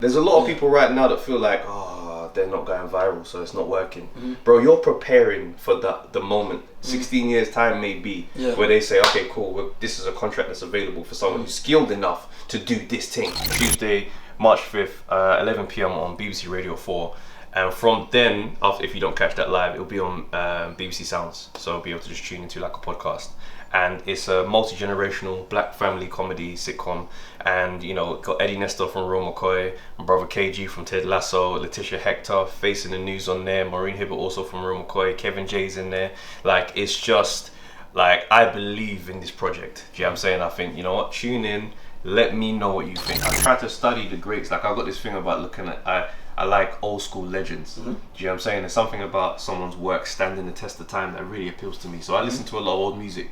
There's a lot of people right now that feel like, oh, they're not going viral, so it's not working. Bro, you're preparing for the moment. 16 years time maybe, where they say, okay, cool, this is a contract that's available for someone who's skilled enough to do this thing. Tuesday, March 5th, 11 p.m. on BBC Radio 4. And from then, if you don't catch that live, it'll be on BBC Sounds. So you'll be able to just tune into like a podcast. And it's a multi-generational black family comedy sitcom. And you know, got Eddie Nestor from Real McCoy, my brother KG from Ted Lasso, Letitia Hector facing the news on there, Maureen Hibbert also from Real McCoy, Kevin J's in there. Like, it's just like, I believe in this project. Do you know what I'm saying? I think, you know what, tune in, let me know what you think. I try to study the greats. Like, I've got this thing about looking at, I like old school legends. Do you know what I'm saying? There's something about someone's work standing the test of time that really appeals to me. So I listen to a lot of old music.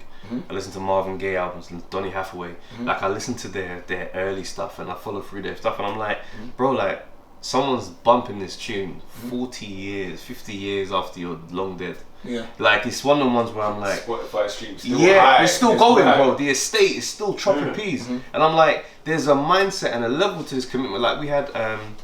I listen to Marvin Gaye albums, Donny Hathaway. Like, I listen to their early stuff and I follow through their stuff, and I'm like, bro, like, someone's bumping this tune 40 years, 50 years after you're long dead. Like, it's one of the ones where I'm like, Spotify stream still high. It's still going, bro. The estate is still chopping peas. And I'm like, there's a mindset and a level to this commitment. Like, we had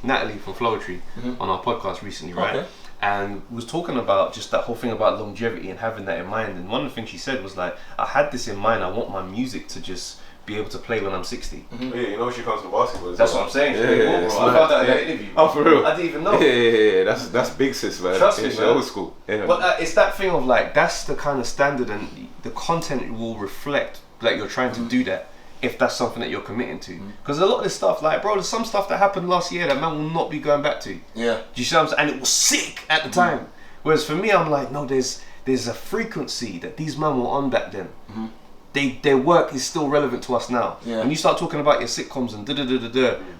Natalie from Flowetry on our podcast recently, right? And was talking about just that whole thing about longevity and having that in mind. And one of the things she said was like, I had this in mind. I want my music to just be able to play when I'm 60. Yeah, you know she comes from basketball. That's what I'm saying. Yeah, I found that in that interview. Oh, for real? I didn't even know. Yeah. That's big, sis, man. Trust me, man. Old school. Yeah. But it's that thing of like, that's the kind of standard, and the content will reflect like you're trying to do that, if that's something that you're committing to. Because a lot of this stuff, like, bro, there's some stuff that happened last year that man will not be going back to. Do you see what I'm saying? And it was sick at the time. Whereas for me, I'm like, no, there's a frequency that these men were on back then. Their work is still relevant to us now. When you start talking about your sitcoms and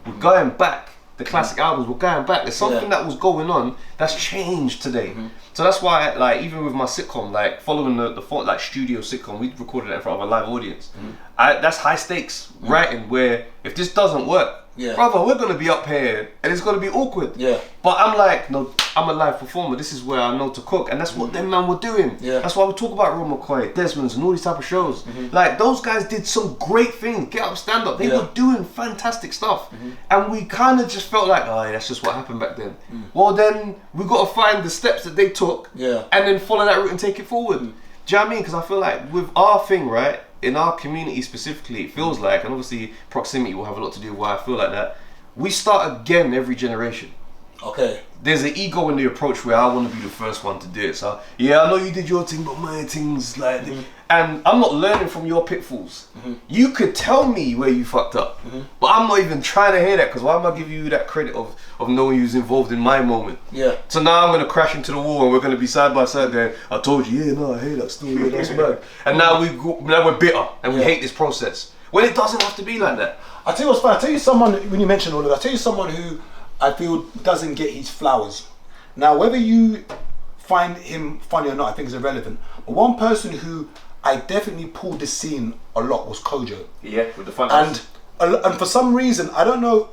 we're going back. The classic albums, we're going back. There's something that was going on that's changed today. So that's why, like, even with my sitcom, like, following the like studio sitcom, we recorded it in front of a live audience. That's high stakes writing, where if this doesn't work, brother, we're gonna be up here and it's gonna be awkward. But I'm like, no, I'm a live performer. This is where I know to cook, and that's what them man were doing. That's why we talk about Real McCoy, Desmond's, and all these type of shows. Like, those guys did some great things. Get Up, Stand Up. They were doing fantastic stuff, and we kind of just felt like, oh, that's just what happened back then. Well, then we got to find the steps that they took, and then follow that route and take it forward. Do you know what I mean? Because I feel like with our thing, right, in our community specifically, it feels like, and obviously proximity will have a lot to do with why I feel like that, we start again every generation. There's an ego in the approach where I want to be the first one to do it. So, yeah, I know you did your thing, but my thing's like... And I'm not learning from your pitfalls. You could tell me where you fucked up, but I'm not even trying to hear that, because why am I giving you that credit of knowing you was involved in my moment? So now I'm going to crash into the wall and we're going to be side by side there. I told you, I hear that story, that's bad. And now we're bitter and we hate this process. When it doesn't have to be like that. I'll tell you what's funny. I'll tell you someone, when you mention all of that, I'll tell you someone who I feel doesn't get his flowers. Now, whether you find him funny or not, I think is irrelevant. But one person who I definitely pulled the scene a lot was Kojo. With the fun house. And for some reason, I don't know,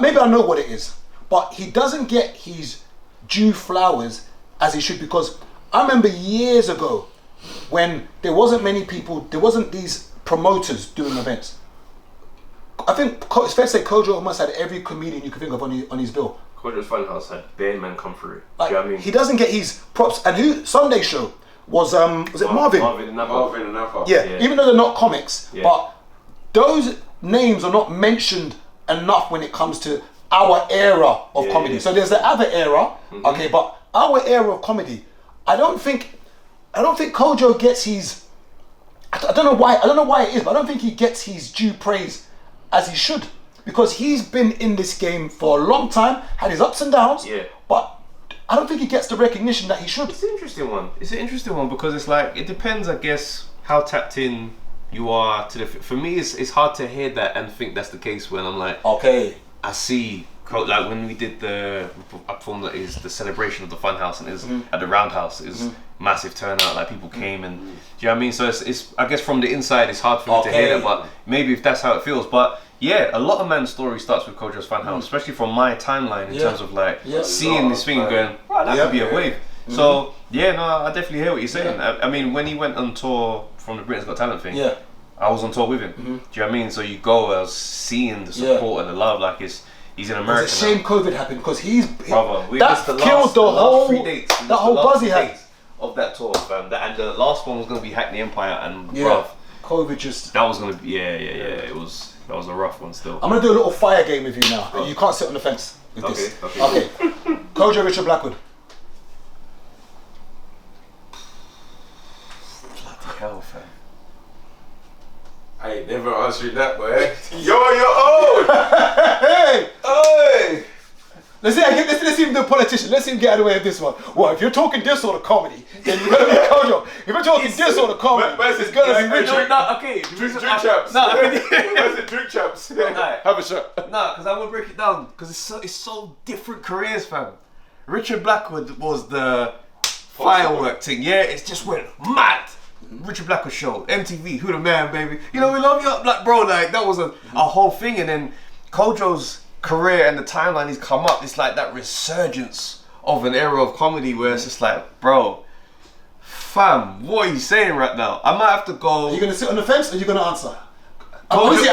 maybe I know what it is, but he doesn't get his due flowers as he should, because I remember years ago when there wasn't many people, there wasn't these promoters doing events. I think it's fair to say Kojo almost had every comedian you could think of on his bill. Kojo's Fun House had bare men come through. Like, do you know what I mean? He doesn't get his props. And who Sunday show was it Marvin? Marvin and Napa. Yeah, even though they're not comics, but those names are not mentioned enough when it comes to our era of comedy. So there's the other era, okay, but our era of comedy, I don't think Kojo gets his, I don't know why it is, but I don't think he gets his due praise as he should, because he's been in this game for a long time, had his ups and downs, but I don't think he gets the recognition that he should. It's an interesting one because it's like, it depends, I guess, how tapped in you are to the... For me, it's hard to hear that and think that's the case when I'm like, okay, I see, like when we did the the celebration of the Funhouse, and it was at the Roundhouse, it was massive turnout, like people came, and do you know what I mean? So it's I guess from the inside it's hard for me to hear that, but maybe if that's how it feels. But yeah, a lot of man's story starts with Kojo's Funhouse, especially from my timeline in terms of like seeing this thing and going, wow, that could be a wave. So yeah, no, I definitely hear what you're saying. I mean, when he went on tour from the Britain's Got Talent thing, I was on tour with him. Do you know what I mean? So you go, I was seeing the support and the love, like He's in America. It's a shame COVID happened because Brother, we that missed the killed last, the whole 3 dates. We missed that whole the last buzz he had. dates of that tour, fam. And the last one was gonna be Hackney Empire, and Yeah. bruv, COVID just. that was gonna be It was that was a rough one still. I'm gonna do a little fire game with you now. And you can't sit on the fence with this. Okay. Kojo, Richard Blackwood. Bloody hell, fam. I ain't never answering that, boy. You're old. Hey! Hey. Let's even do a politician. Let's even get out of the way of this one. Well, if you're talking this sort of comedy, then you're gonna be Kojo. If you're talking this sort of comedy, it's gonna be Richard. Drink chaps. Where's the drink chaps? Have a shot. Nah, because I'm gonna break it down because it's so different careers, fam. Richard Blackwood was the firework thing. Yeah, it just went mad. Richard Blackwood show, MTV, who the man, baby. You know we love you up, like bro. Like that was a whole thing, and then Kojo's career and the timeline he's come up. It's like that resurgence of an era of comedy where it's just like, bro, fam, what are you saying right now? I might have to go. Are you gonna sit on the fence or are you gonna answer? Kojo, I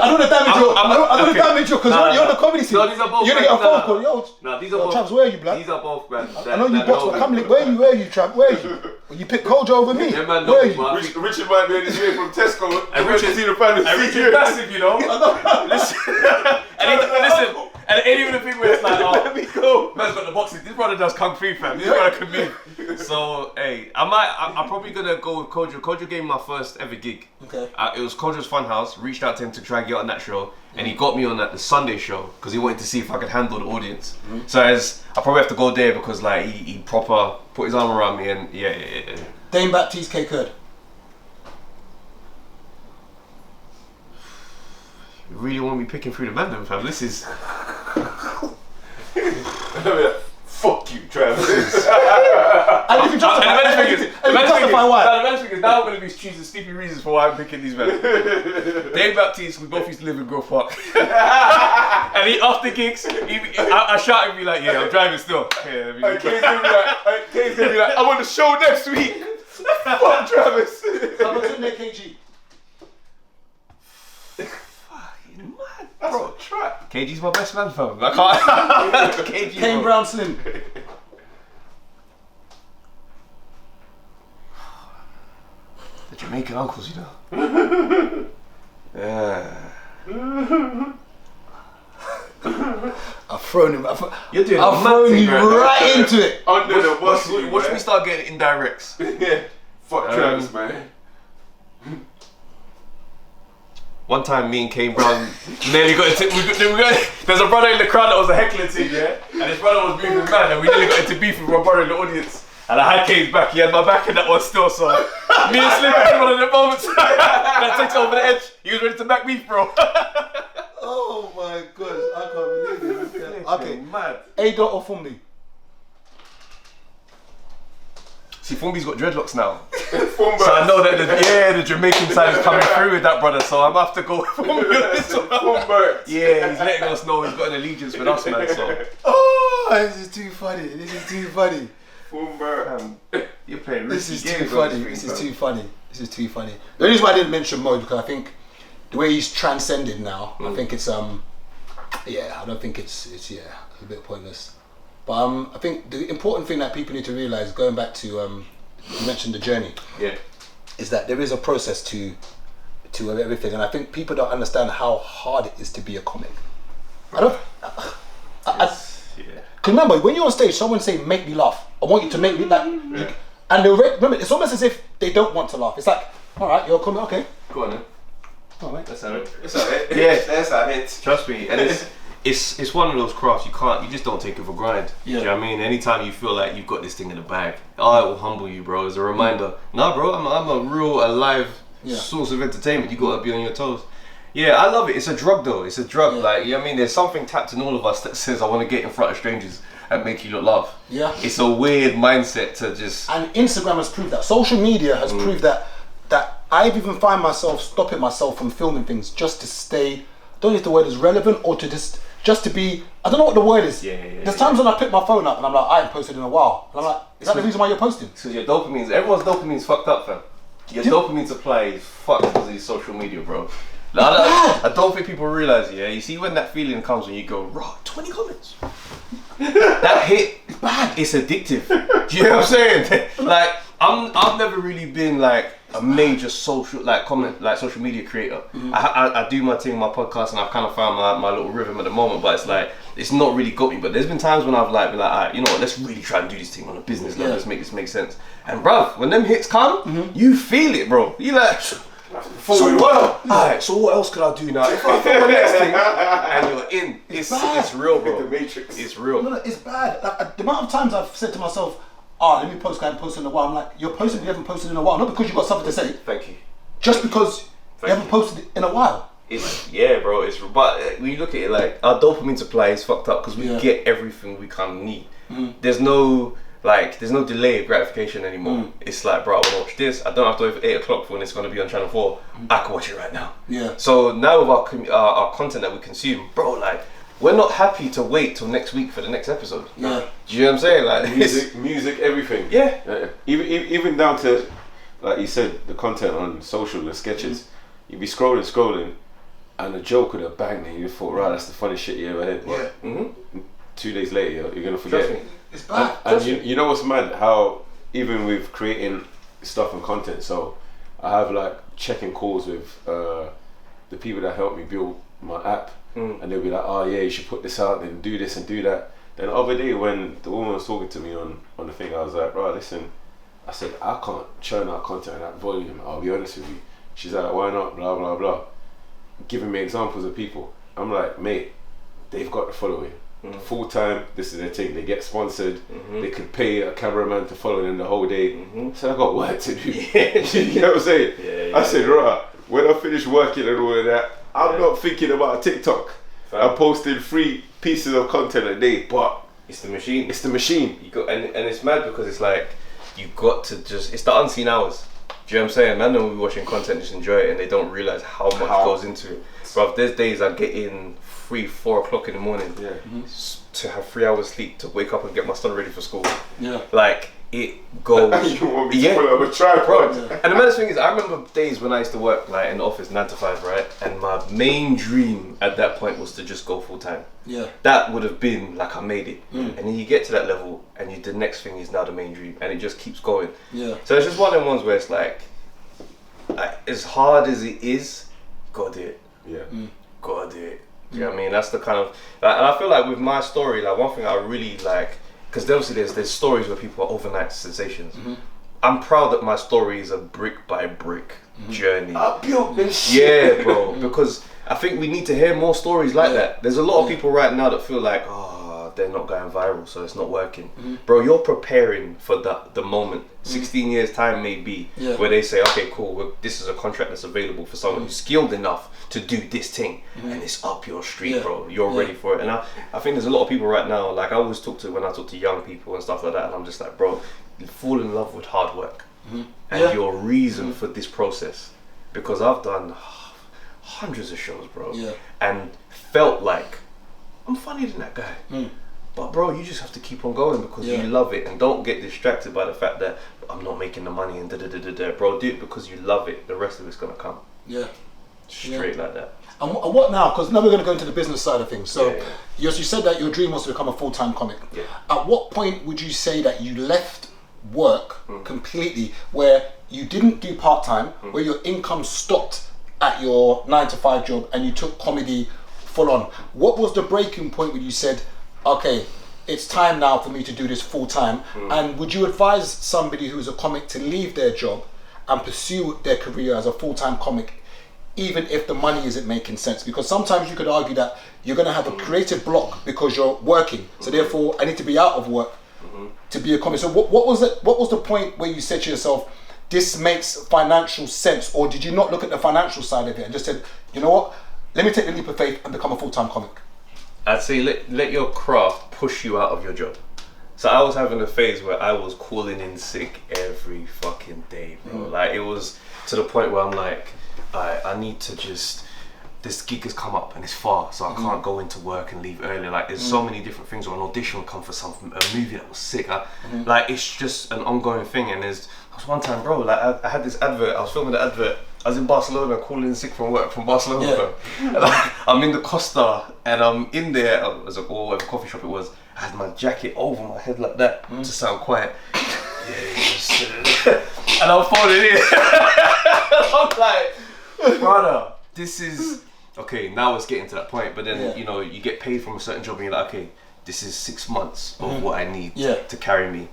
don't want to damage you. I don't want to damage you because you're on the comedy scene. No, these are both. You're gonna get a phone call. Yo, these are both. Travis, where are you, blood? These are both, man. I know you box, but come, where are you, Trav? Where are you? Well, you pick Kojo over me. Yeah, man, Where are no, you? man. Richard might be on his way from Tesco. And Richard, see the fan Richard massive, you know. Listen, and it ain't even a thing where it's like, Let me go. man's got the boxing. This brother does kung fu, fam. This brother can move. So, hey, I'm probably gonna go with Kojo. Kojo gave me my first ever gig. Okay. It was Kojo's Funhouse. Reached out to him to try and get on that show, and he got me on the Sunday show because he wanted to see if I could handle the audience. So I probably have to go there because like he proper put his arm around me and yeah. Dane Baptiste, K. Kurd. You really want to be picking through the man, then, fam? This is. Fuck you, Travis. And you can justify why. The main thing is now I'm going to be choosing stupid reasons for why I'm picking these men. Dave Baptiste, we both used to live in Grove Park. And after gigs, I shout and be like, yeah, I'm driving still. Yeah, Kay's gonna be like, I'm on the show next week. Fuck Travis. I'm not in there, KG. That's a trap. KG's my best man, fam. I can't. KG, Kane Brown Slim. The Jamaican uncles, you know. Yeah. I've thrown him. You're doing I've thrown you right into it. Under the bus. Watch me start getting indirects. Yeah. Fuck Travis, man. One time, me and Kane Brown nearly got into. There's a brother in the crowd that was a heckling team, yeah? And his brother was moving mad, and we nearly got into beef with my brother in the audience. And I had Kane's back, he had my back in that one still, so me and Slim had one of the moments that takes over the edge. He was ready to back beef, bro. Oh my god, I can't believe it. Okay, mad. A-Dot or Fumbi? See, Fumbi's got dreadlocks now. Fumba. So I know that the Jamaican side is coming through with that brother, so I'm gonna have to go with Fumbi on this one. Fumba. Yeah, he's letting us know he's got an allegiance with us, man, so. Oh, this is too funny. This is too funny. Fumba. You're playing This is risky too games on funny. this This thing, is fam. too funny. This is too funny. The reason why I didn't mention Mo because I think the way he's transcended now, I think it's yeah, I don't think it's a bit pointless. But I think the important thing that people need to realise, going back to you mentioned the journey, Yeah. is that there is a process to everything, and I think people don't understand how hard it is to be a comic. Because remember, when you're on stage, someone say, "Make me laugh." I want you to make me laugh. And remember, it's almost as if they don't want to laugh. It's like, all right, you're a comic, okay. Go on then. All right. That's how it. It's alright. Yeah. That's a hit. Trust me, and it's one of those crafts you just don't take it for granted. Yeah. Do you know what I mean? Anytime you feel like you've got this thing in the bag, it will humble you, bro. As a reminder, nah, bro, I'm a real alive source of entertainment. You gotta be on your toes. Yeah, I love it. It's a drug though. It's a drug. Like, you know what I mean? There's something tapped in all of us that says I want to get in front of strangers and make you look laugh. Yeah. It's a weird mindset to just. And Instagram has proved that. Social media has proved that I've even find myself stopping myself from filming things just to stay. Don't use the word as relevant or to just to be. I don't know what the word is. There's times when I pick my phone up and I'm like, I haven't posted in a while. And I'm like, is that the reason why you're posting? Because your dopamine's, everyone's dopamine's fucked up, fam. Your dopamine supply is fucked because of these social media, bro. I don't think people realise it, yeah. You see when that feeling comes when you go, raw, 20 comments. That hit, It's bad. it's addictive. Do you know what I'm saying? Like, I've never really been like a major social social media creator. I do my thing, my podcast, and I've kind of found my little rhythm at the moment. But it's like it's not really got me. But there's been times when I've like been like, alright, you know what? Let's really try and do this thing on a business level. Let's make this make sense. And bruv, when them hits come, you feel it, bro. You like. So what? Alright, so what else could I do now? If I film the next thing and you're in, it's real, bro. The Matrix. It's real. No, it's bad. Like, the amount of times I've said to myself, let me post, I haven't posted in a while. I'm like, you're posting, you haven't posted in a while. Not because you've got something to say. Thank you. Just because you haven't posted in a while. Bro. But when you look at it, like our dopamine supply is fucked up because we get everything we kind of need. There's no delay of gratification anymore. It's like, bro, I want to watch this. I don't have to wait for 8 o'clock for when it's going to be on channel 4. I can watch it right now. Yeah. So now with our content that we consume, bro, like we're not happy to wait till next week for the next episode. Yeah. Do you know what I'm saying? Like music, everything. Yeah. Even down to, like you said, the content on social, the sketches. You'd be scrolling, and a joke would have banged, and you thought, right, that's the funniest shit you ever heard. Yeah. 2 days later, you're gonna forget. Trust me. It's bad. And you know what's mad? How even with creating stuff and content, so I have like checking calls with the people that help me build my app, and they'll be like, oh yeah, you should put this out and do this and do that. Then the other day when the woman was talking to me on the thing, I was like, bro, listen, I said, I can't churn out content at that volume, I'll be honest with you. She's like, why not? Blah blah blah. Giving me examples of people. I'm like, mate, they've got the following. Full time, this is their thing. They get sponsored. They could pay a cameraman to follow them the whole day. So I got work to do. You know what I'm saying? I said, right, when I finish working and all of that, I'm not thinking about TikTok. I'm posting 3 pieces of content a day, but it's the machine. It's the machine. You got and it's mad because it's like you got to just. It's the unseen hours. Do you know what I'm saying? Man, when we're watching content, just enjoy it, and they don't realize how much goes into it. But there's days I get in 3-4 o'clock in the morning to have 3 hours sleep to wake up and get my son ready for school. Yeah, like it goes. You want me to pull up a tripod? And the maddest thing is, I remember days when I used to work like in the office 9 to 5, right? And my main dream at that point was to just go full time. Yeah, that would have been like I made it. And then you get to that level, and the next thing is now the main dream, and it just keeps going. Yeah. So it's just one of them ones where it's like as hard as it is, gotta do it. Yeah. Gotta do it. You know what I mean? That's the kind of, like, and I feel like with my story, like one thing I really like, because obviously there's stories where people are overnight sensations. I'm proud that my story is a brick by brick journey. I built this shit. Yeah, bro. Because I think we need to hear more stories like that. There's a lot of people right now that feel like, they're not going viral, so it's not working. Bro, you're preparing for the moment. 16 years time maybe, where they say, okay, cool, this is a contract that's available for someone who's skilled enough to do this thing, and it's up your street, bro. You're ready for it. And I think there's a lot of people right now, like I always when I talk to young people and stuff like that, and I'm just like, bro, fall in love with hard work and your reason for this process. Because I've done hundreds of shows, bro, and felt like I'm funnier than that guy. But bro, you just have to keep on going because you love it, and don't get distracted by the fact that I'm not making the money and bro, do it because you love it. The rest of it's gonna come. Yeah. Straight like that. And what now? Because now we're going to go into the business side of things. So, you said that your dream was to become a full-time comic. Yeah. At what point would you say that you left work completely, where you didn't do part-time, where your income stopped at your 9 to 5 job, and you took comedy full on? What was the breaking point where you said, okay, it's time now for me to do this full-time? And would you advise somebody who's a comic to leave their job and pursue their career as a full-time comic, even if the money isn't making sense? Because sometimes you could argue that you're going to have a creative block because you're working, so therefore I need to be out of work to be a comic. So what was the point where you said to yourself, this makes financial sense? Or did you not look at the financial side of it and just said, you know what, let me take the leap of faith and become a full-time comic? I'd say let your craft push you out of your job. So I was having a phase where I was calling in sick every fucking day, bro. Like it was to the point where I'm like, I need to just, this gig has come up and it's far, so I can't go into work and leave early. Like there's so many different things, or an audition would come for a movie that was sick. Like it's just an ongoing thing. And there was one time, bro, like I had this advert, I was filming the advert I was in Barcelona calling in sick from work from Barcelona. Yeah. Bro. And I'm in the Costa and I'm in there, it was whatever coffee shop it was. I had my jacket over my head like that to sound quiet. And I'm phoning in. I'm like, brother, this is okay. Now it's getting to that point, but then you know you get paid from a certain job, and you're like, okay, this is 6 months of what I need to carry me.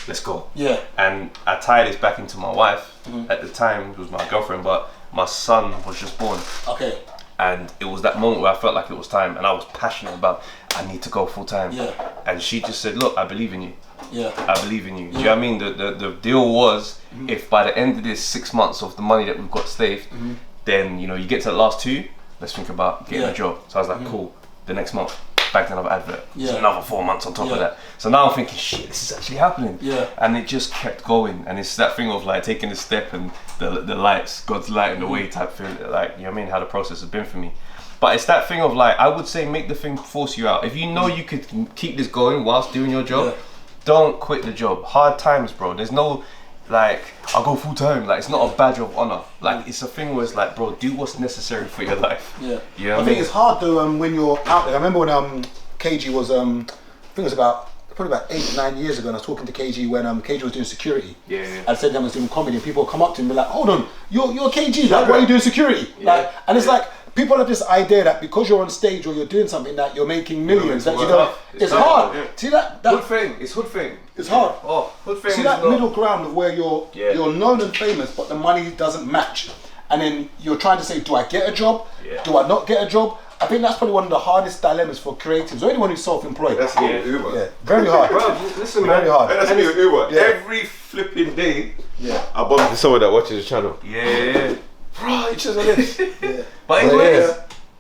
Let's go. Yeah. And I tie this back into my wife. At the time, it was my girlfriend, but my son was just born. Okay. And it was that moment where I felt like it was time, and I was passionate about I need to go full time. Yeah. And she just said, look, I believe in you. Yeah. I believe in you. Do you know what I mean? The deal was if by the end of this 6 months of the money that we've got saved, then you know you get to the last 2, let's think about getting a job. So I was like, cool. The next month, back to another advert. So another 4 months on top of that. So now I'm thinking, shit, this is actually happening. Yeah. And it just kept going. And it's that thing of like taking the step and the lights, God's light in the way type thing. Like, you know what I mean? How the process has been for me. But it's that thing of like, I would say make the thing force you out. If you know you could keep this going whilst doing your job, don't quit the job. Hard times, bro. There's no like, I'll go full time. Like, it's not a badge of honor. Like, it's a thing where it's like, bro, do what's necessary for your life. Yeah. You know what I think it's hard though when you're out there. I remember when KG was I think it was probably about 8-9 years ago, and I was talking to KG when KG was doing security. Yeah. I said I was doing comedy, and people would come up to him and be like, hold on, you're KG, like, why are you doing security? Like, and it's like, people have this idea that because you're on stage or you're doing something that you're making millions, that you don't. It's hard. Yeah. See that hood thing. It's hood thing. It's hard. Oh, hood thing. See that middle ground of where you're known and famous, but the money doesn't match, and then you're trying to say, do I get a job? Yeah. Do I not get a job? I think that's probably one of the hardest dilemmas for creatives or anyone who's self-employed. That's me with Uber. Yeah, very hard. Bro, listen, man. Very hard. That's me with Uber. Yeah. Every flipping day, I bump into someone that watches the channel. Yeah. Bro, it's just like this. But anyways,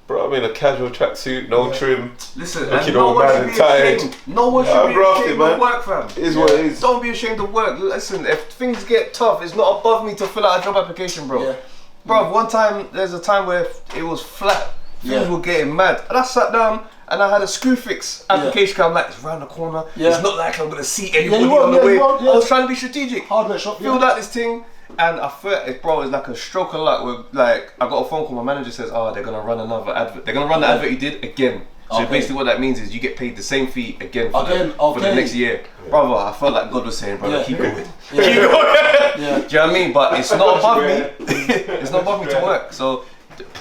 bro, I'm in a casual tracksuit, no trim. Listen, and no one should be ashamed. No one should be ashamed of work, fam. It is what it is. Don't be ashamed of work. Listen, if things get tough, it's not above me to fill out a job application, bro. Yeah. Bro, one time, there's a time where it was flat. Things were getting mad. And I sat down and I had a screw fix application. I'm like, it's round the corner. It's not like I'm going to see anybody on the way. I was trying to be strategic. Hardware shop. Filled out this thing. And I felt it, bro, it's like a stroke of luck. Where, like, I got a phone call. My manager says, "Oh, they're gonna run another advert. They're gonna run the advert you did again." So basically, what that means is you get paid the same fee again for the next year, brother. I felt like God was saying, "Brother, keep going, keep going." Do you know what I mean? But it's not above me. It's not above me to work. So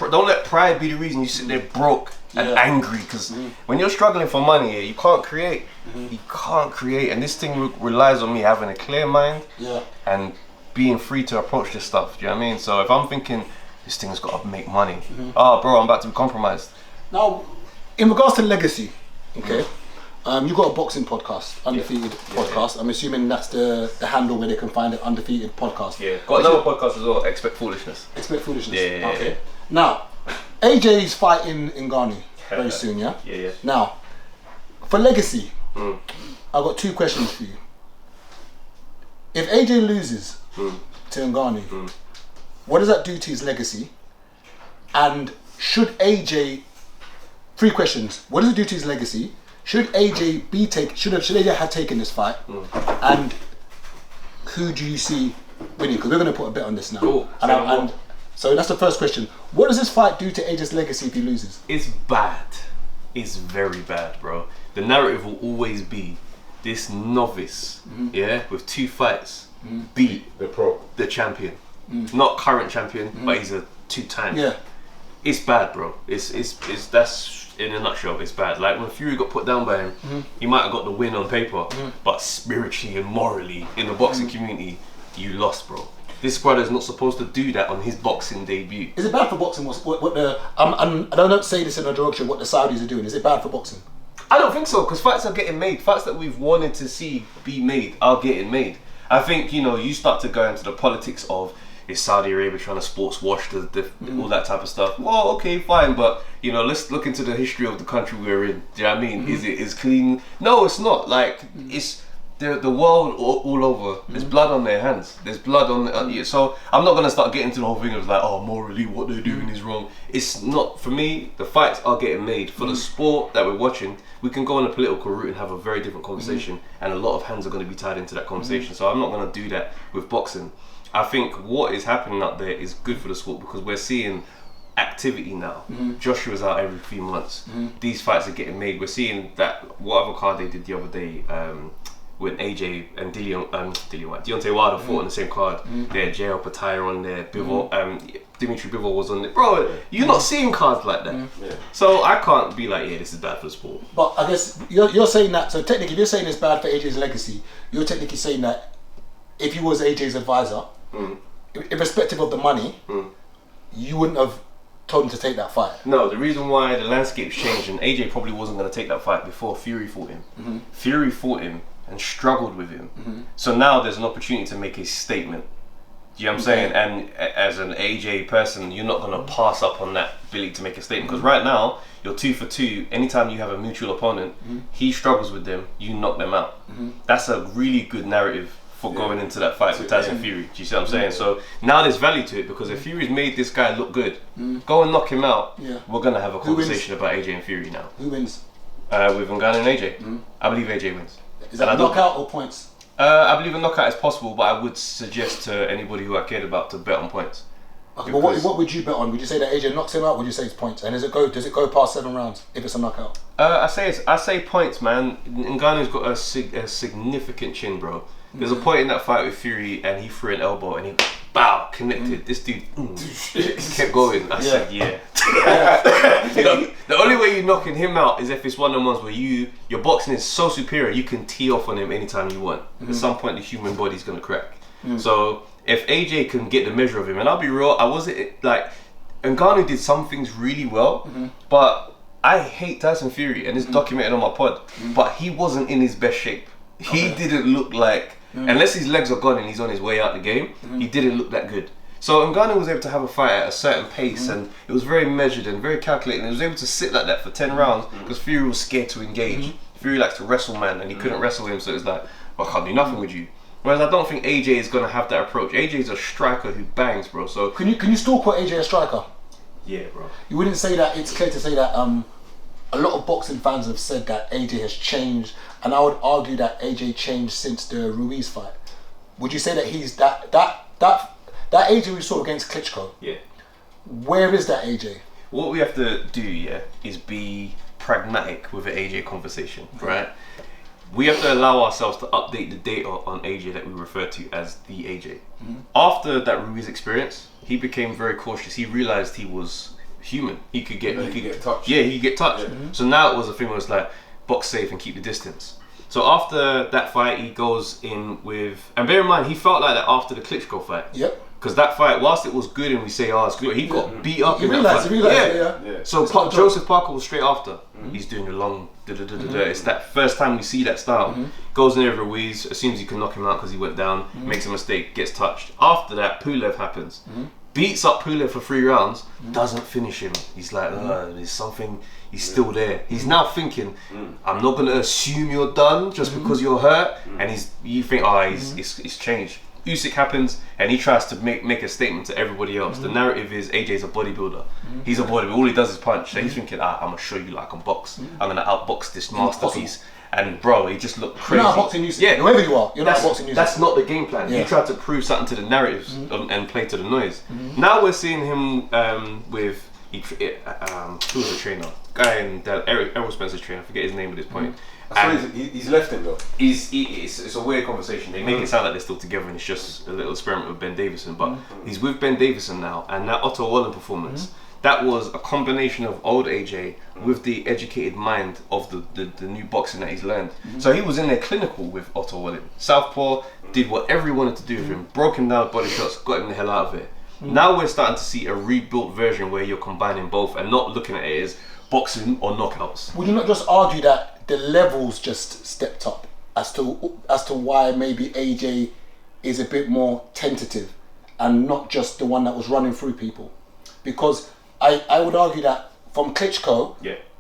don't let pride be the reason you sit there broke and angry. Because when you're struggling for money, you can't create. You can't create, and this thing relies on me having a clear mind. And being free to approach this stuff, do you know what I mean? So if I'm thinking, this thing's got to make money, bro, I'm about to be compromised. Now, in regards to legacy, okay, you got a boxing podcast, Undefeated Podcast. I'm assuming that's the handle where they can find it, Undefeated Podcast. Yeah, got another podcast as well, Expect Foolishness. Expect Foolishness, okay. Now, AJ's fighting Ngannou very soon, yeah? Yeah. Now, for legacy, I've got 2 questions for you. If AJ loses to Ngannou, what does that do to his legacy? And should AJ, 3 questions, what does it do to his legacy? Should AJ should AJ have taken this fight? And who do you see winning? Because we're going to put a bet on this now. Cool. And so that's the first question. What does this fight do to AJ's legacy if he loses? It's bad. It's very bad, bro. The narrative will always be this novice, with 2 fights, beat the champion. Not current champion, but he's a 2-time. Yeah. It's bad, bro. It's that's in a nutshell, it's bad. Like when Fury got put down by him, he might have got the win on paper, but spiritually and morally in the boxing community, you lost, bro. This brother's not supposed to do that on his boxing debut. Is it bad for boxing? What the I don't say this in a direction. What the Saudis are doing, is it bad for boxing? I don't think so, because fights are getting made. Fights that we've wanted to see be made are getting made. I think, you start to go into the politics of, is Saudi Arabia trying to sports wash all that type of stuff? Well, okay, fine, but let's look into the history of the country we're in. Do you know what I mean? Is it clean? No, it's not. Like, it's the world all over. There's blood on their hands. There's blood on the, so I'm not gonna start getting into the whole thing of like, oh, morally what they're doing is wrong. It's not, for me, the fights are getting made for the sport that we're watching. We can go on a political route and have a very different conversation, and a lot of hands are going to be tied into that conversation. So I'm not going to do that with boxing. I think what is happening out there is good for the sport because we're seeing activity now. Joshua's out every few months. These fights are getting made. We're seeing that whatever card they did the other day when AJ and Deontay Wilder fought on the same card. They had JL Pataya on there. Dimitri Bivol was on there. Bro, you're not seeing cards like that. So I can't be like, yeah, this is bad for the sport. But I guess you're saying that. So technically, if you're saying it's bad for AJ's legacy, you're technically saying that if you was AJ's advisor, irrespective of the money, you wouldn't have told him to take that fight. No, the reason why the landscape's changed and AJ probably wasn't going to take that fight before Fury fought him. Fury fought him and struggled with him. So now there's an opportunity to make a statement. Do you know what I'm saying? And as an AJ person, you're not going to pass up on that ability to make a statement. Because right now, you're 2 for 2. Anytime you have a mutual opponent, he struggles with them, you knock them out. That's a really good narrative for going into that fight with Tyson Fury. Do you see what I'm saying? So now there's value to it because if Fury's made this guy look good, go and knock him out. We're going to have a conversation about AJ and Fury now. Who wins? With Ngannou and AJ. I believe AJ wins. Is that a knockout or points? I believe a knockout is possible, but I would suggest to anybody who I cared about to bet on points. Okay, but what would you bet on? Would you say that AJ knocks him out? Would you say it's points? And does it go past 7 rounds if it's a knockout? I say points, man. Ngannou's got a significant chin, bro. There's a point in that fight with Fury, and he threw an elbow, and he connected. This dude kept going. I said, yeah. The only way you're knocking him out is if it's one of the ones where your boxing is so superior, you can tee off on him anytime you want. At some point, the human body's gonna crack. So if AJ can get the measure of him, and I'll be real, Ngannou did some things really well, but I hate Tyson Fury, and it's documented on my pod. But he wasn't in his best shape. He didn't look like, unless his legs are gone and he's on his way out the game, he didn't look that good. So Ngannou was able to have a fight at a certain pace, and it was very measured and very calculated, and he was able to sit like that for 10 rounds because Fury was scared to engage. Fury likes to wrestle, man, and he couldn't wrestle him, so it's like, well, I can't do nothing with you. Whereas I don't think AJ is going to have that approach. AJ's a striker who bangs, bro. So Can you still call AJ a striker? Yeah, bro. You wouldn't say that, it's clear to say that a lot of boxing fans have said that AJ has changed, and I would argue that AJ changed since the Ruiz fight. Would you say that he's that AJ we saw against Klitschko? Yeah. Where is that AJ? What we have to do, is be pragmatic with the AJ conversation, right? We have to allow ourselves to update the data on AJ that we refer to as the AJ. After that Ruiz experience, he became very cautious. He realized he was human. He could get touched. Yeah, he could get touched. So now it was a thing where it's like, box safe and keep the distance. So after that fight, he goes in with, and bear in mind, he felt like that after the Klitschko fight. Yep. Because that fight, whilst it was good and we say, it's good, he got beat up in that fight. He realised, yeah. So Joseph Parker was straight after. He's doing the long It's that first time we see that style. Goes in there with Ruiz, assumes he can knock him out because he went down, makes a mistake, gets touched. After that, Pulev happens. Beats up Pulev for 3 rounds, doesn't finish him. He's like, there's something, he's still there. He's now thinking, I'm not going to assume you're done just because you're hurt. And you think, he's changed. Usyk happens and he tries to make a statement to everybody else. The narrative is AJ's a bodybuilder. He's a bodybuilder. All he does is punch. So he's thinking, I'm gonna show you like I can box. I'm gonna outbox this masterpiece. And bro, he just looked crazy. You're not boxing Usyk. Yeah, whoever you are, you're not boxing Usyk. That's not the game plan. You tried to prove something to the narratives and play to the noise. Now we're seeing him with who was the trainer? Guy in Errol Spencer's trainer. I forget his name at this point. He's left him though. It's a weird conversation. They make it sound like they're still together and it's just a little experiment with Ben Davison. But he's with Ben Davison now, and that Otto Wallen performance, that was a combination of old AJ with the educated mind of the new boxing that he's learned. So he was in there clinical with Otto Wallen. Southpaw, did whatever he wanted to do with him, broke him down with body shots, got him the hell out of it. Now we're starting to see a rebuilt version where you're combining both and not looking at it as boxing or knockouts. Would you not just argue that the levels just stepped up as to why maybe AJ is a bit more tentative and not just the one that was running through people? Because I would argue that from Klitschko,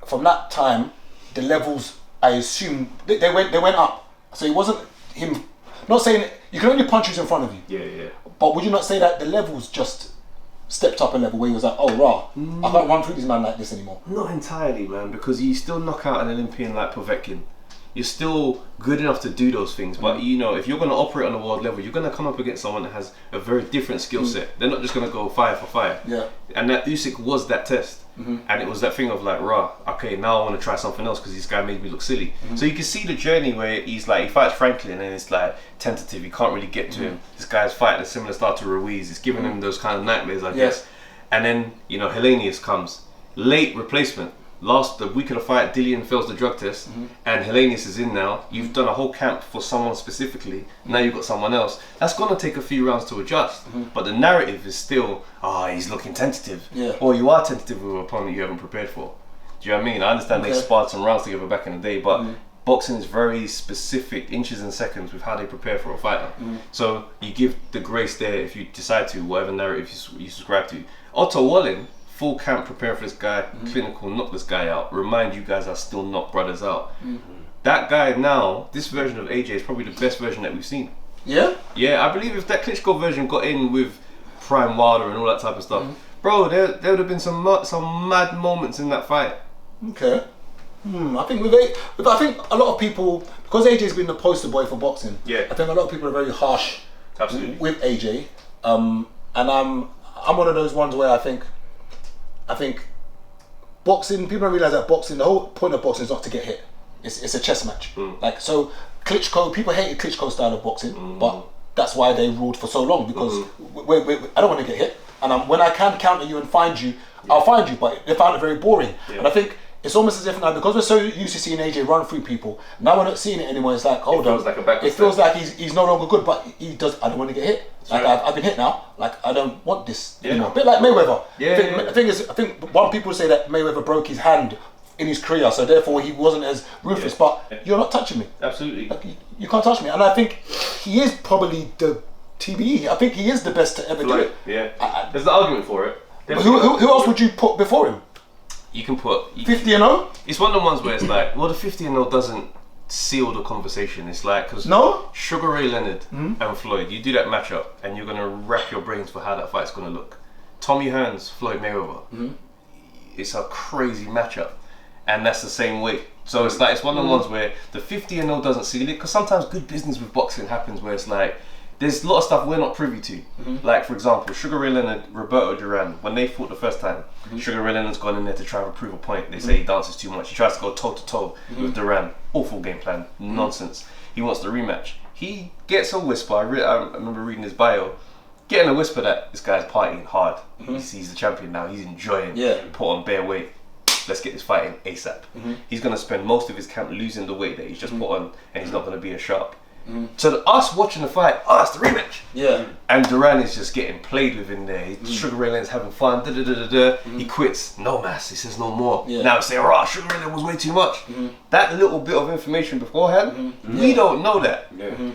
from that time, the levels, I assume they went up. So it wasn't him? Not saying you can only punch who's in front of you. Yeah. But would you not say that the levels just stepped up a level where he was like, oh rah, I can't run through this man like this anymore? Not entirely, man, because you still knock out an Olympian like Povetkin. You're still good enough to do those things, but you know, if you're going to operate on a world level, you're going to come up against someone that has a very different skill set. They're not just going to go fire for fire. Yeah. And that Usyk was that test. And it was that thing of like, rah, okay, now I want to try something else because this guy made me look silly. So you can see the journey where he's like, he fights Franklin and it's like tentative, you can't really get to him. This guy's fighting a similar style to Ruiz, it's giving him those kind of nightmares, I guess. And then, you know, Helenius comes. Late replacement. The week of the fight, Dillian fails the drug test, and Helenius is in now. You've done a whole camp for someone specifically. Now you've got someone else. That's gonna take a few rounds to adjust. But the narrative is still, he's looking tentative. Yeah. Or you are tentative with an opponent you haven't prepared for. Do you know what I mean? I understand they sparred some rounds together back in the day, but boxing is very specific, inches and seconds, with how they prepare for a fighter. So you give the grace there if you decide to, whatever narrative you subscribe to. Otto Wallin, full camp, prepare for this guy, clinical, knock this guy out, remind you guys are still knock brothers out. That guy now, this version of AJ is probably the best version that we've seen. Yeah? Yeah, I believe if that Klitschko version got in with Prime Wilder and all that type of stuff, bro, there would have been some mad moments in that fight. Okay. I think I think a lot of people, because AJ's been the poster boy for boxing, I think a lot of people are very harsh with AJ. And I'm one of those ones where I think boxing, people don't realise that boxing, the whole point of boxing is not to get hit. It's a chess match. Like, so Klitschko, people hated Klitschko's style of boxing, but that's why they ruled for so long, because I don't want to get hit, and when I can counter you and find you, I'll find you, but they found it very boring. And I think it's almost as if now, because we're so used to seeing AJ run through people, now we're not seeing it anymore. It's like, hold on, it feels like he's no longer good, but he does. I don't want to get hit. Like, I've been hit now. Like, I don't want this anymore. A bit like Mayweather. I think one people say that Mayweather broke his hand in his career, so therefore he wasn't as ruthless. But you're not touching me. Absolutely. Like, you can't touch me. And I think he is probably the TBE. I think he is the best to ever do it. Yeah. There's the argument for it. Who else would you put before him? You can put 50-0. It's one of the ones where it's like, well, the 50-0 doesn't seal the conversation. It's like, because Sugar Ray Leonard and Floyd, you do that matchup and you're gonna rack your brains for how that fight's gonna look. Tommy Hearns, Floyd Mayweather, it's a crazy matchup, and that's the same weight. So it's like, it's one of the ones where the 50-0 doesn't seal it, because sometimes good business with boxing happens where it's like, there's a lot of stuff we're not privy to. Like, for example, Sugar Ray Leonard, Roberto Duran, when they fought the first time, Sugar Ray Leonard's gone in there to try to prove a point. They say he dances too much. He tries to go toe-to-toe with Duran. Awful game plan. Nonsense. He wants the rematch. He gets a whisper. I remember reading his bio, getting a whisper that this guy's partying hard. He's the champion now. He's enjoying. Put on bare weight. Let's get this fight in ASAP. He's going to spend most of his camp losing the weight that he's just put on, and he's not going to be a sharp. So us watching the fight, it's the rematch. And Duran is just getting played with in there. Sugar Ray Leonard's having fun. He quits. No mass. He says no more. Now it's saying, Sugar Ray Leonard was way too much. That little bit of information beforehand, we don't know that.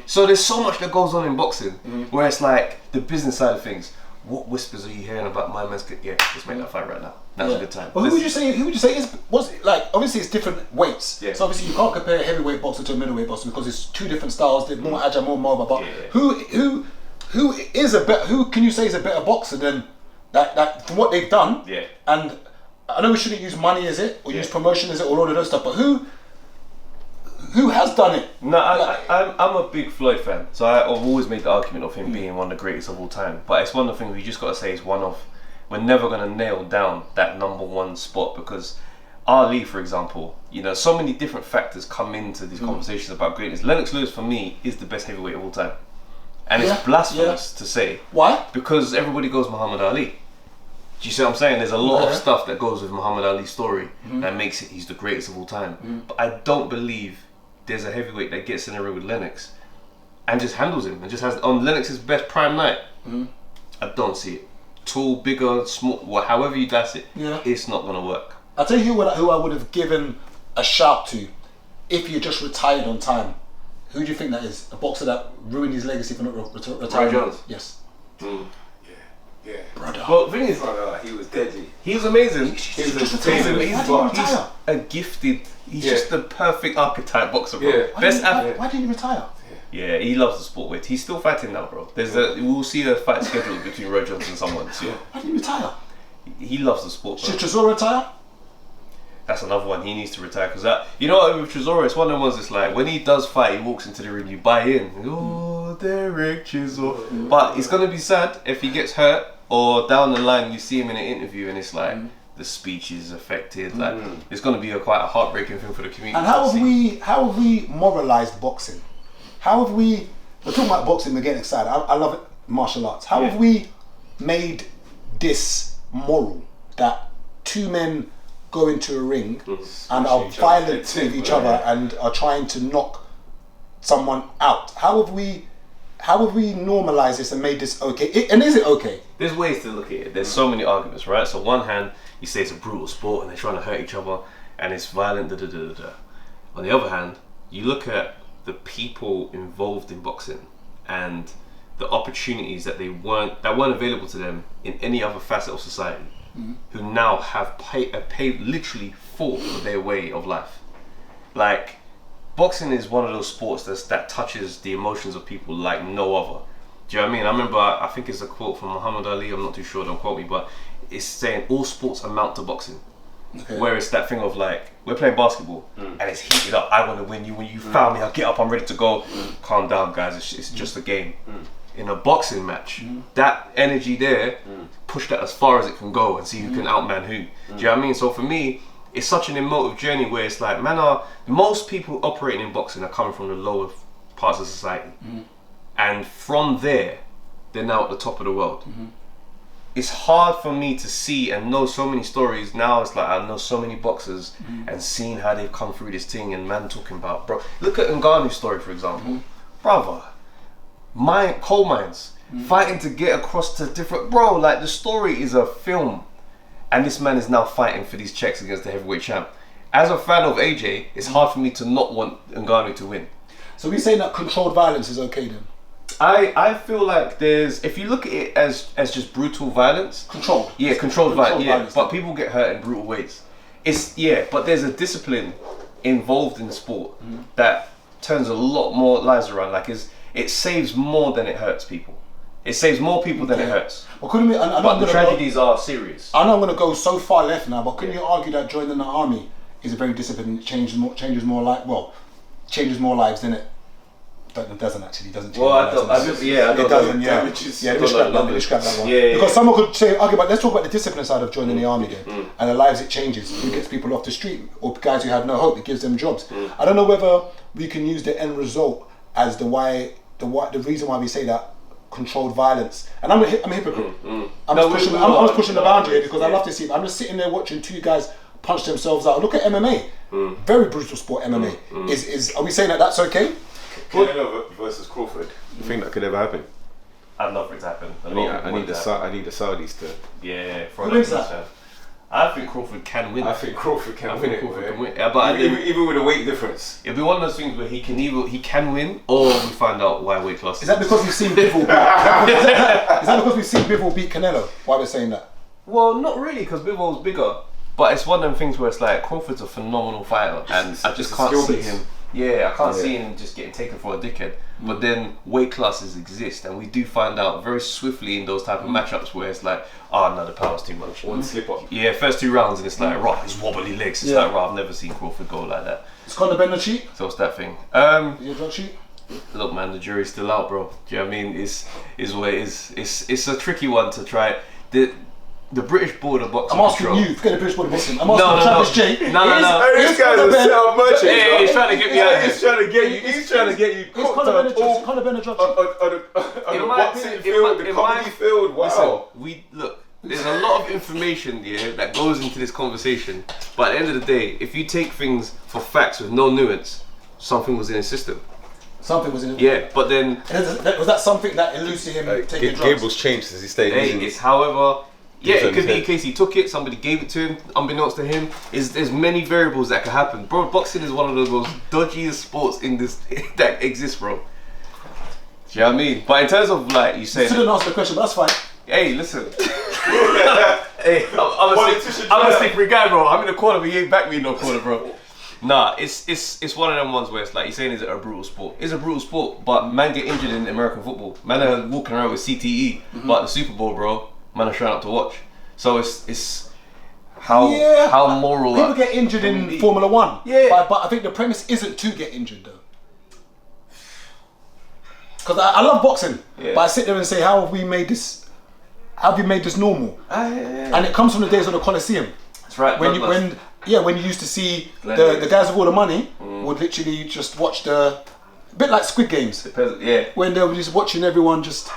So there's so much that goes on in boxing, where it's like the business side of things. What whispers are you hearing about my man's? Let's make that fight right now. Now's a good time. Well, who would you say was like, obviously it's different weights. So obviously you can't compare a heavyweight boxer to a middleweight boxer because it's two different styles. They're more agile, more mobile. But who can you say is a better boxer than that from what they've done? And I know we shouldn't use money as it, or use promotion as it, or all of those stuff. But who has done it? No, I'm a big Floyd fan, so I've always made the argument of him being one of the greatest of all time. But it's one of the things we just got to say is we're never going to nail down that number one spot, because Ali, for example, you know, so many different factors come into these conversations about greatness. Lennox Lewis, for me, is the best heavyweight of all time. And it's blasphemous to say. Why? Because everybody goes Muhammad Ali. Do you see what I'm saying? There's a lot of stuff that goes with Muhammad Ali's story that makes it he's the greatest of all time. But I don't believe there's a heavyweight that gets in a ring with Lennox and just handles him and just has on Lennox's best prime night. I don't see it. Tall, bigger, small, however you dice it, it's not gonna work. I'll tell you who I would have given a shout to if you just retired on time. Who do you think that is? A boxer that ruined his legacy for not retiring? Ryan Jones. Yes. Yeah. Brother. Well, the thing is, he was deadly. He was amazing. He was entertaining. He's a gifted. He's just the perfect archetype boxer, bro. Why didn't he retire? Yeah, he loves the sport. Wait, he's still fighting now, bro. We'll see a fight scheduled between Roy Jones and someone soon. Why did he retire? He loves the sport, bro. Should Chisora retire? That's another one. He needs to retire because you know what, with Chisora, it's one of the ones. It's like when he does fight, he walks into the ring, you buy in. Oh, Derek Chisora. But it's gonna be sad if he gets hurt or down the line you see him in an interview and it's like the speech is affected. Like it's gonna be quite a heartbreaking thing for the community. And how have we moralized boxing? We're talking about boxing, we're getting excited. I love it, martial arts. How have we made this moral that two men go into a ring and are violent with each other and are trying to knock someone out? How have we normalized this and made this okay? And is it okay? There's ways to look at it. There's so many arguments, right? So one hand, you say it's a brutal sport and they're trying to hurt each other and it's violent, On the other hand, you look at the people involved in boxing and the opportunities that weren't available to them in any other facet of society, who now have literally fought for their way of life. Like, boxing is one of those sports that touches the emotions of people like no other. Do you know what I mean? I remember, I think it's a quote from Muhammad Ali, I'm not too sure, don't quote me, but it's saying all sports amount to boxing. Okay. Where it's that thing of like, we're playing basketball and it's heated up, I want to win you, when you foul me, I'll get up, I'm ready to go. Calm down guys, it's just a game. In a boxing match, that energy there, push that as far as it can go and see who can outman who. Do you know what I mean? So for me, it's such an emotive journey where it's like, most people operating in boxing are coming from the lower parts of society. And from there, they're now at the top of the world. It's hard for me to see and know so many stories. Now it's like I know so many boxers and seeing how they've come through this thing and man talking about, bro. Look at Ngannou's story, for example. Brother, coal mines, fighting to get across to different, bro, like the story is a film. And this man is now fighting for these checks against the heavyweight champ. As a fan of AJ, it's hard for me to not want Ngannou to win. So we're saying that controlled violence is okay then? I feel like if you look at it as just brutal violence, controlled violence, but people get hurt in brutal ways. But there's a discipline involved in the sport that turns a lot more lives around. Like it saves more than it hurts people. It saves more people than it hurts. Well, couldn't we? But the tragedies are serious. I know I'm going to go so far left now, but couldn't you argue that joining the army is a very disciplined, changes more lives than it? It doesn't actually. It doesn't change. Well, it doesn't. Yeah, let me scrap that one. Because someone could say, okay, but let's talk about the discipline side of joining the army then, and the lives it changes. Who gets people off the street, or guys who have no hope, it gives them jobs. I don't know whether we can use the end result as the reason why we say that controlled violence. And I'm a hypocrite. I'm just pushing the boundary because I love to see it. I'm just sitting there watching two guys punch themselves out. Look at MMA. Very brutal sport. MMA are we saying that that's okay? Canelo versus Crawford. You think that could ever happen? I'd love for it to happen. I need the Saudis to. Yeah, for that. I think Crawford can win. I think Crawford can win. Yeah, but even with a weight difference, it'll be one of those things where he can win, or we find out why weight class. Is that because we've seen Bivol? Is that because we've seen Bivol beat Canelo? Why we're saying that? Well, not really, because Bivol's bigger. But it's one of them things where it's like Crawford's a phenomenal fighter, and I just can't see him. Yeah, I can't see him just getting taken for a dickhead. But then weight classes exist, and we do find out very swiftly in those type of matchups where it's like, no, the power's too much. One slip up. Yeah, first 2 rounds, and it's like, right, his wobbly legs. It's like, right, I've never seen Crawford go like that. Is Conor Benn a cheat? So what's that thing? Is he a drug cheat? Look, man, the jury's still out, bro. Do you know what I mean? It's what it is. It's a tricky one to try. The British Board of Boxing. I'm asking you, forget the British Board of Boxing. I'm asking Travis J. No. This guy's a self-merchant. Yeah, he's trying to get me out. He's trying to get you. He's trying to get you. Is Conor Benn a drug cheat? On the boxing field, the comedy field. Wow. Listen, there's a lot of information that goes into this conversation. But at the end of the day, if you take things for facts with no nuance, something was in his system. Something was in it. Yeah, but then was that something that elusive him taking drugs? Gable's changed since he stayed. It's however. Yeah, it could be a case he took it, somebody gave it to him, unbeknownst to him. There's many variables that could happen. Bro, boxing is one of the most dodgiest sports that exists, bro. Do you know what I mean? But in terms of like you said, you didn't answer the question, but that's fine. Hey, listen. Hey, I'm a slippery guy, bro. I'm in the corner, but you ain't back me in no corner, bro. Nah, it's one of them ones where it's like you're saying, is it a brutal sport? It's a brutal sport, but man get injured in American football. Man are walking around with CTE, but the Super Bowl, bro, man are showing up to watch. So it's how moral. People get injured in Formula 1. Yeah. But I think the premise isn't to get injured though. Because I love boxing, but I sit there and say, how have we made this? How have you made this normal? And it comes from the days of the Colosseum. That's right. When you used to see the guys with all the money would literally just watch a bit like Squid Games. When they were just watching everyone just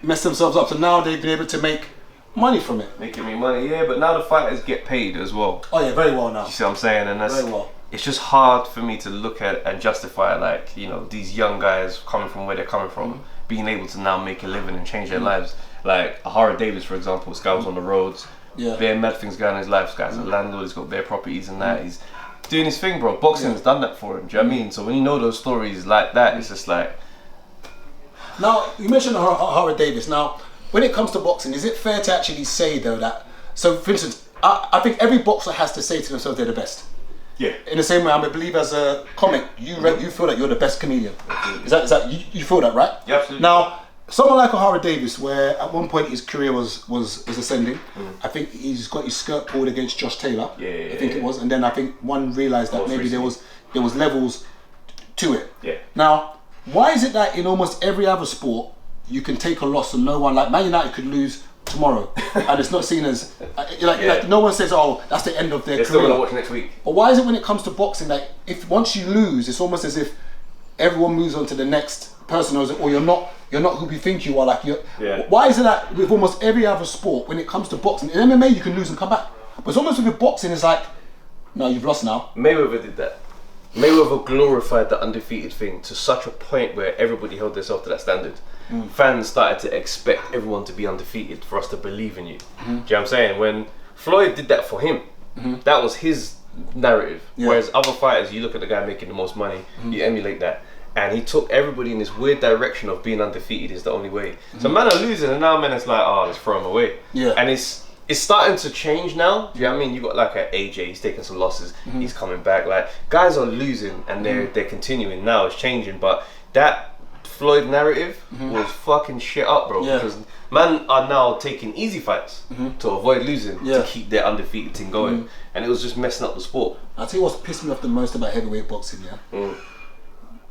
mess themselves up. So now they've been able to make money from it. Making me money, but now the fighters get paid as well. Oh yeah, very well now. You see what I'm saying? And that's very well. It's just hard for me to look at and justify, like, you know, these young guys coming from where they're coming from, being able to now make a living and change their lives. Like Ahara Davis, for example, this guy was on the roads, bare mad things going on in his life. This guy's a landlord, he's got bare properties and that. He's doing his thing, bro. Boxing has done that for him. Do you know what I mean? So when you know those stories like that, it's just like. Now, you mentioned Ahara Davis. Now, when it comes to boxing, is it fair to actually say though that? So, for instance, I think every boxer has to say to themselves they're the best. Yeah. In the same way, I believe as a comic, you feel that you're the best comedian. Is that you feel that, right? Yeah, absolutely. Now, someone like Ahara Davis, where at one point his career was ascending, I think he's got his skirt pulled against Josh Taylor. I think it was, and then I think one realised that maybe there was levels to it. Yeah. Now, why is it that in almost every other sport you can take a loss and no one, like Man United could lose tomorrow and it's not seen as like no one says, oh, that's the end of their career. Still gonna watch next week. But why is it when it comes to boxing, like if once you lose, it's almost as if everyone moves on to the next person, or you're not who we think you are. Like why is it that with almost every other sport, when it comes to boxing, in MMA you can lose and come back, but it's almost with boxing, it's like, no, you've lost now. Mayweather did that. Mayweather glorified the undefeated thing to such a point where everybody held themselves to that standard. Fans started to expect everyone to be undefeated for us to believe in you. Do you know what I'm saying? When Floyd did that for him, that was his narrative. Whereas other fighters, you look at the guy making the most money, you emulate that. And he took everybody in this weird direction of being undefeated is the only way. So man are losing, and now man is like, oh, let's throw him away. And it's starting to change now. Do you know what I mean? You got like an AJ, he's taking some losses, he's coming back. Like guys are losing and they're continuing. Now it's changing, but that Floyd narrative was fucking shit up, bro. Because man are now taking easy fights to avoid losing to keep their undefeated thing going, and it was just messing up the sport. I'll tell you what's pissed me off the most about heavyweight boxing.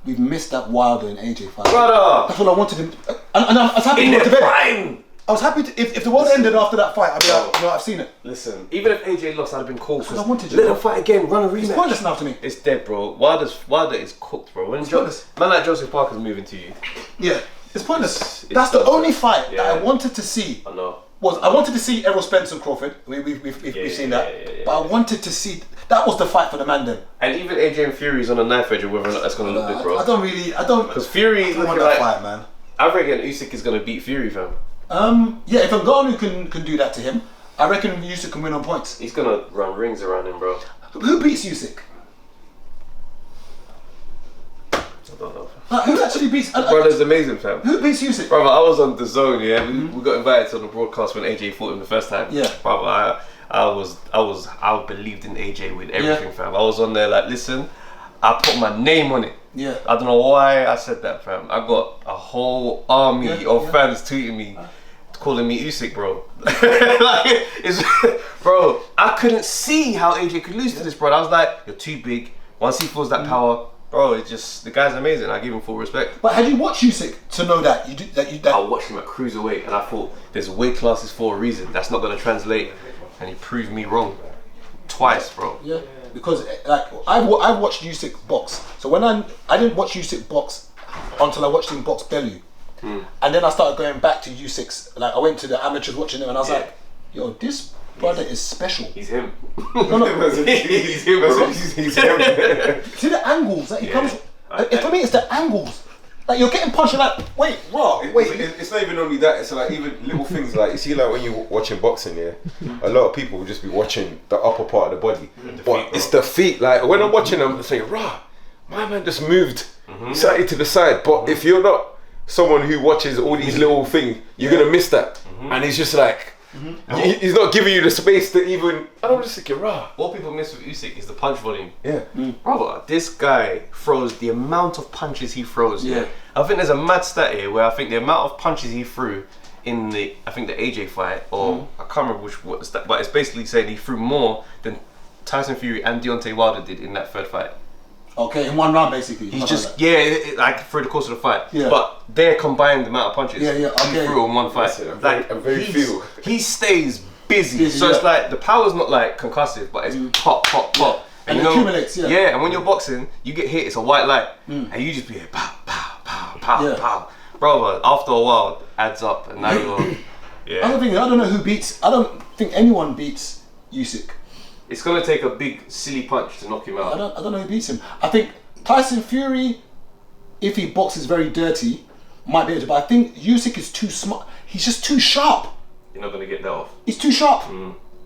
We've missed that Wilder and AJ fight. Brother! That's what I wanted him. And I was happy to go to bed. I was happy to, if the world ended after that fight, I'd be like, no, I've seen it. Listen, even if AJ lost, I'd have been cool. Because I wanted to. Let him fight again, run a rematch. It's pointless now to me. It's dead, bro. Wilder is cooked, bro. When man like Joseph Parker's moving to you. Yeah, it's pointless. That's the only fight that I wanted to see. I know. I wanted to see Errol Spence and Crawford. We've seen that. But I wanted to see, that was the fight for the man then. And even AJ and Fury's on a knife edge of whether or not that's going to look good, bro. I don't. Because Fury looking like fight, man. I reckon Usyk is going to beat Fury, fam. Yeah, if Ngannou can do that to him, I reckon Usyk can win on points. He's going to run rings around him, bro. Who beats Usyk? I don't know. Who actually beats? Brother's amazing, fam. Who beats Usyk? Brother, I was on the zone, we got invited to the broadcast when AJ fought him the first time. Yeah. Brother, I believed in AJ with everything, fam. I was on there like, listen, I put my name on it. Yeah. I don't know why I said that, fam. I got a whole army of fans tweeting me, calling me Usyk, bro. Bro, I couldn't see how AJ could lose to this, bro. I was like, you're too big. Once he feels that power, bro, it's just, the guy's amazing. I give him full respect. But had you watched Usyk to know that I watched him at cruiserweight and I thought there's weight classes for a reason. That's not going to translate, and he proved me wrong twice, bro. Yeah, because like I've watched Usyk box. So when I didn't watch Usyk box until I watched him box Bellew, and then I started going back to Usyk's. Like I went to the amateurs watching him, and I was like, yo, this brother is special. He's him. No. He's him, bro. He's him. See the angles that he comes. For me, it's the angles. Like you're getting punched, you're like, wait. It's not even only that. It's like even little things like you see, like when you're watching boxing, a lot of people will just be watching the upper part of the body, but it's the feet. Like when I'm watching them, I'm saying, rah, my man just moved slightly to the side. But if you're not someone who watches all these little things, you're gonna miss that. And it's just like, He's not giving you the space to even. I'm just thinking, rah. What people miss with Usyk is the punch volume. Yeah. Brother, this guy throws the amount of punches he throws. Yeah. I think there's a mad stat here where I think the amount of punches he threw in the AJ fight, or I can't remember what the stat, but it's basically saying he threw more than Tyson Fury and Deontay Wilder did in that third fight. Okay, in one round basically. He's just like through the course of the fight. Yeah. But they're combined the amount of punches he threw in one fight. He stays busy. So it's like the power's not like concussive, but it's pop, pop, pop. And it accumulates, and when you're boxing, you get hit, it's a white light. And you just be like, pow, pow, pow, pow, pow. Bro, after a while, adds up, and now you're... I don't know who beats... I don't think anyone beats Usyk. It's going to take a big, silly punch to knock him out. I don't know who beats him. I think Tyson Fury, if he boxes very dirty, might be able to, but I think Usyk is too smart. He's just too sharp. You're not going to get that off. He's too sharp.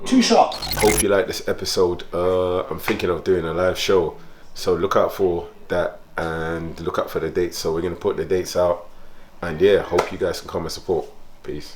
Too sharp. Hope you like this episode. I'm thinking of doing a live show, so look out for that and look out for the dates. So we're going to put the dates out. And yeah, hope you guys can come and support. Peace.